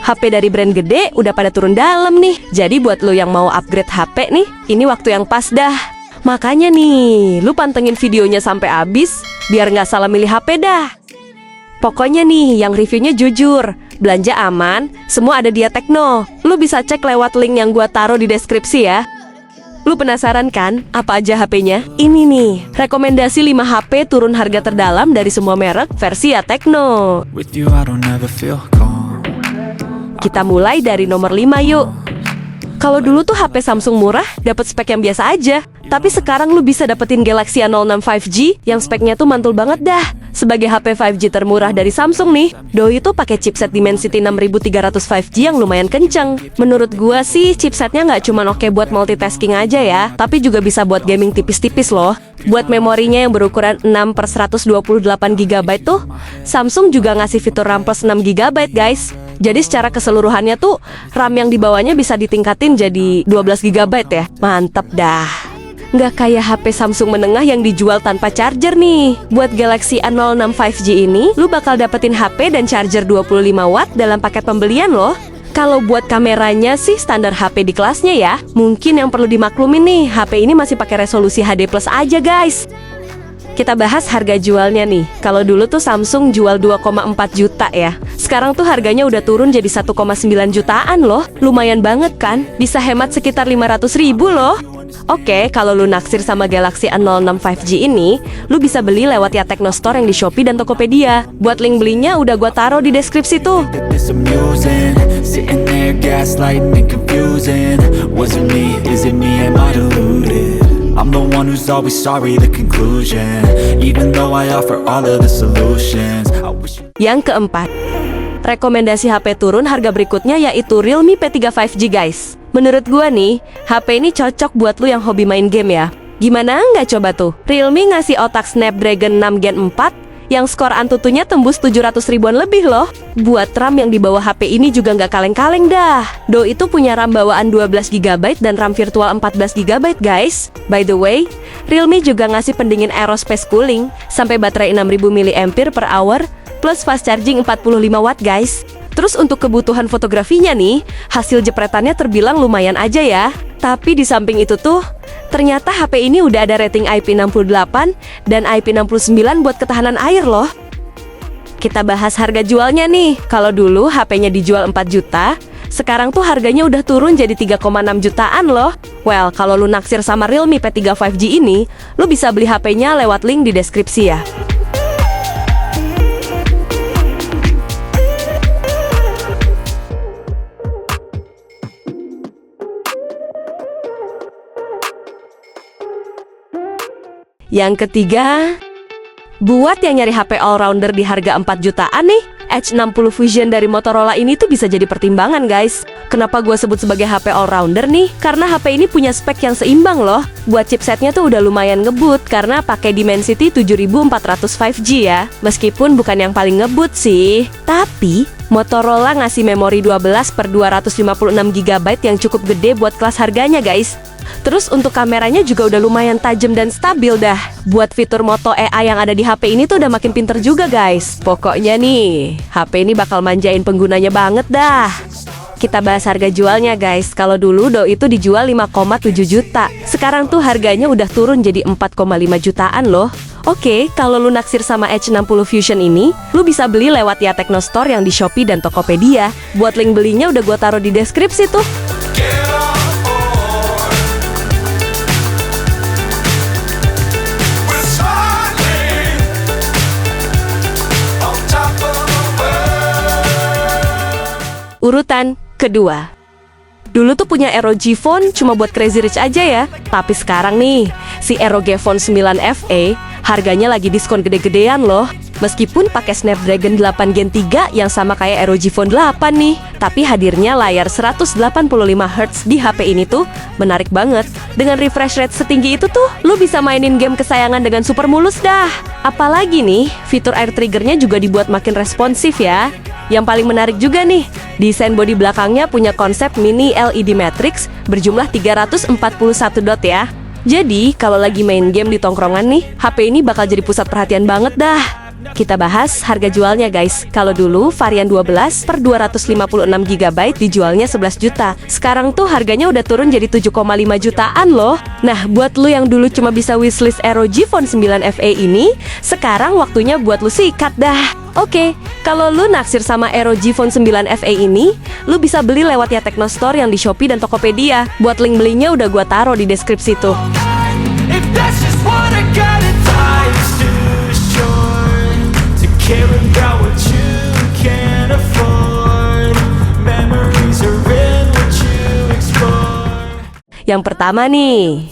HP dari brand gede udah pada turun dalam nih. Jadi buat lo yang mau upgrade HP nih, ini waktu yang pas dah. Makanya nih, lu pantengin videonya sampai habis biar nggak salah milih HP dah. Pokoknya nih, yang reviewnya jujur, belanja aman, semua ada di Tekno. Lu bisa cek lewat link yang gua taruh di deskripsi ya. Lu penasaran kan, apa aja HP-nya? Ini nih, rekomendasi 5 HP turun harga terdalam dari semua merek versi Tekno. Kita mulai dari nomor 5 yuk. Kalau dulu tuh HP Samsung murah dapat spek yang biasa aja, tapi sekarang lu bisa dapetin Galaxy A06 5G yang speknya tuh mantul banget dah. Sebagai HP 5G termurah dari Samsung nih, doi tuh pakai chipset Dimensity 6300 5G yang lumayan kenceng. Menurut gua sih chipsetnya nggak cuma oke buat multitasking aja ya, tapi juga bisa buat gaming tipis-tipis loh. Buat memorinya yang berukuran 6/128 GB tuh, Samsung juga ngasih fitur RAM plus 6 GB guys. Jadi secara keseluruhannya tuh RAM yang dibawanya bisa ditingkatin jadi 12 GB ya. Mantap dah. Nggak kayak HP Samsung menengah yang dijual tanpa charger nih. Buat Galaxy A06 5G ini, lu bakal dapetin HP dan charger 25 watt dalam paket pembelian loh. Kalau buat kameranya sih standar HP di kelasnya ya. Mungkin yang perlu dimaklumin nih, HP ini masih pakai resolusi HD plus aja guys. Kita bahas harga jualnya nih. Kalau dulu tuh Samsung jual 2,4 juta ya. Sekarang tuh harganya udah turun jadi 1,9 jutaan loh. Lumayan banget kan? Bisa hemat sekitar 500 ribu loh. Oke, kalau lu naksir sama Galaxy A06 5G ini, lu bisa beli lewat Tekno Store yang di Shopee dan Tokopedia. Buat link belinya udah gua taruh di deskripsi tuh. I'm the one who's always sorry, the conclusion. Even though I offer all of the solutions. Yang keempat, rekomendasi HP turun harga berikutnya yaitu Realme P3 5G guys. Menurut gua nih, HP ini cocok buat lu yang hobi main game ya. Gimana nggak coba tuh? Realme ngasih otak Snapdragon 6 Gen 4 yang skor Antutunya tembus 700 ribuan lebih loh. Buat RAM yang dibawa HP ini juga nggak kaleng-kaleng dah. Doi itu punya RAM bawaan 12 GB dan RAM virtual 14 GB guys. By the way, Realme juga ngasih pendingin aerospace cooling sampai baterai 6000 mAh plus fast charging 45 watt guys. Terus untuk kebutuhan fotografinya nih, hasil jepretannya terbilang lumayan aja ya. Tapi di samping itu tuh, ternyata HP ini udah ada rating IP68 dan IP69 buat ketahanan air loh. Kita bahas harga jualnya nih. Kalau dulu HP-nya dijual 4 juta, sekarang tuh harganya udah turun jadi 3,6 jutaan loh. Well, kalau lu naksir sama Realme P3 5G ini, lu bisa beli HP-nya lewat link di deskripsi ya. Yang ketiga, buat yang nyari HP all-rounder di harga 4 jutaan nih, H60 Fusion dari Motorola ini tuh bisa jadi pertimbangan guys. Kenapa gue sebut sebagai HP all-rounder nih? Karena HP ini punya spek yang seimbang loh. Buat chipsetnya tuh udah lumayan ngebut karena pakai Dimensity 7400 5G ya. Meskipun bukan yang paling ngebut sih. Tapi Motorola ngasih memori 12/256 GB yang cukup gede buat kelas harganya guys. Terus untuk kameranya juga udah lumayan tajam dan stabil dah. Buat fitur Moto AI yang ada di HP ini tuh udah makin pinter juga guys. Pokoknya nih, HP ini bakal manjain penggunanya banget dah. Kita bahas harga jualnya guys. Kalau dulu Doi itu dijual 5,7 juta. Sekarang tuh harganya udah turun jadi 4,5 jutaan loh. Oke, kalau lu naksir sama H60 Fusion ini, lu bisa beli lewat Tekno Store yang di Shopee dan Tokopedia. Buat link belinya udah gua taruh di deskripsi tuh. Urutan kedua. Dulu tuh punya ROG Phone cuma buat crazy rich aja ya. Tapi sekarang nih, si ROG Phone 9 FE harganya lagi diskon gede-gedean loh. Meskipun pakai Snapdragon 8 Gen 3 yang sama kayak ROG Phone 8 nih. Tapi hadirnya layar 185Hz di HP ini tuh menarik banget. Dengan refresh rate setinggi itu tuh, lu bisa mainin game kesayangan dengan super mulus dah. Apalagi nih, fitur air triggernya juga dibuat makin responsif ya. Yang paling menarik juga nih, desain bodi belakangnya punya konsep mini LED matrix berjumlah 341 dot ya. Jadi, kalau lagi main game di tongkrongan nih, HP ini bakal jadi pusat perhatian banget dah. Kita bahas harga jualnya guys. Kalau dulu varian 12 per 256 GB dijualnya 11 juta. Sekarang tuh harganya udah turun jadi 7,5 jutaan loh. Nah, buat lu yang dulu cuma bisa wishlist ROG Phone 9 FE ini, sekarang waktunya buat lu sikat dah. Oke, kalau lu naksir sama ROG Phone 9 FE ini, lu bisa beli lewat ya Tecno Store yang di Shopee dan Tokopedia. Buat link belinya udah gua taruh di deskripsi tuh. If that's just what I gotta die, it's too short to care about what you can't afford. Memories are in what you explore. Yang pertama nih,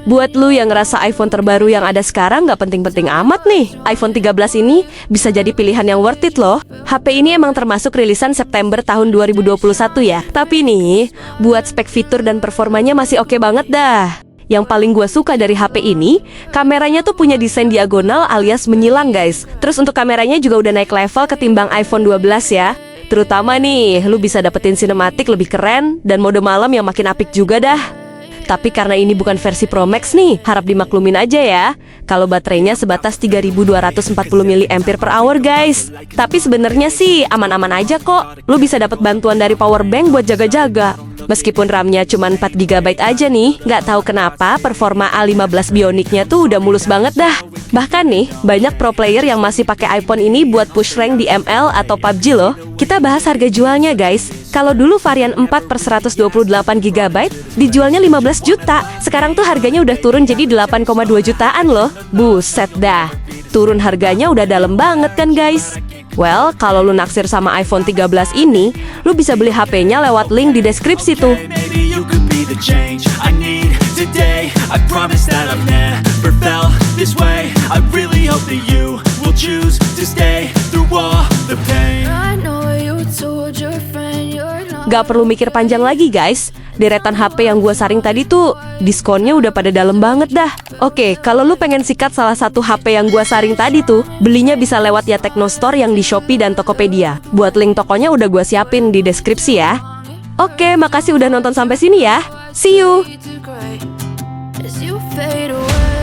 buat lu yang ngerasa iPhone terbaru yang ada sekarang nggak penting-penting amat nih, iPhone 13 ini bisa jadi pilihan yang worth it loh. HP ini emang termasuk rilisan September tahun 2021 ya. Tapi nih, buat spek fitur dan performanya masih oke banget dah. Yang paling gua suka dari HP ini, kameranya tuh punya desain diagonal alias menyilang guys. Terus untuk kameranya juga udah naik level ketimbang iPhone 12 ya. Terutama nih, lu bisa dapetin sinematik lebih keren dan mode malam yang makin apik juga dah. Tapi karena ini bukan versi Pro Max nih, harap dimaklumin aja ya. Kalau baterainya sebatas 3240 mAh guys. Tapi sebenarnya sih aman-aman aja kok. Lu bisa dapat bantuan dari power bank buat jaga-jaga. Meskipun RAM-nya cuma 4 GB aja nih, nggak tahu kenapa performa A15 Bionic-nya tuh udah mulus banget dah. Bahkan nih, banyak pro player yang masih pakai iPhone ini buat push rank di ML atau PUBG loh. Kita bahas harga jualnya guys. Kalau dulu varian 4 per 128 GB dijualnya 15 juta. Sekarang tuh harganya udah turun jadi 8,2 jutaan loh. Buset dah. Turun harganya udah dalam banget kan guys. Well, kalau lu naksir sama iPhone 13 ini, lu bisa beli HP-nya lewat link di deskripsi tuh. Maybe you could be the change I need today. I promise that I've never felt this way. I really hope that you will choose to stay through all the pain. I know you told your friend you're not. Gak perlu mikir panjang lagi guys. Deretan HP yang gua saring tadi tuh diskonnya udah pada dalam banget dah. Oke, kalau lu pengen sikat salah satu HP yang gua saring tadi tuh, belinya bisa lewat ya Tecno Store yang di Shopee dan Tokopedia. Buat link tokonya udah gua siapin di deskripsi ya. Oke, makasih udah nonton sampai sini ya. See you. As you fade away.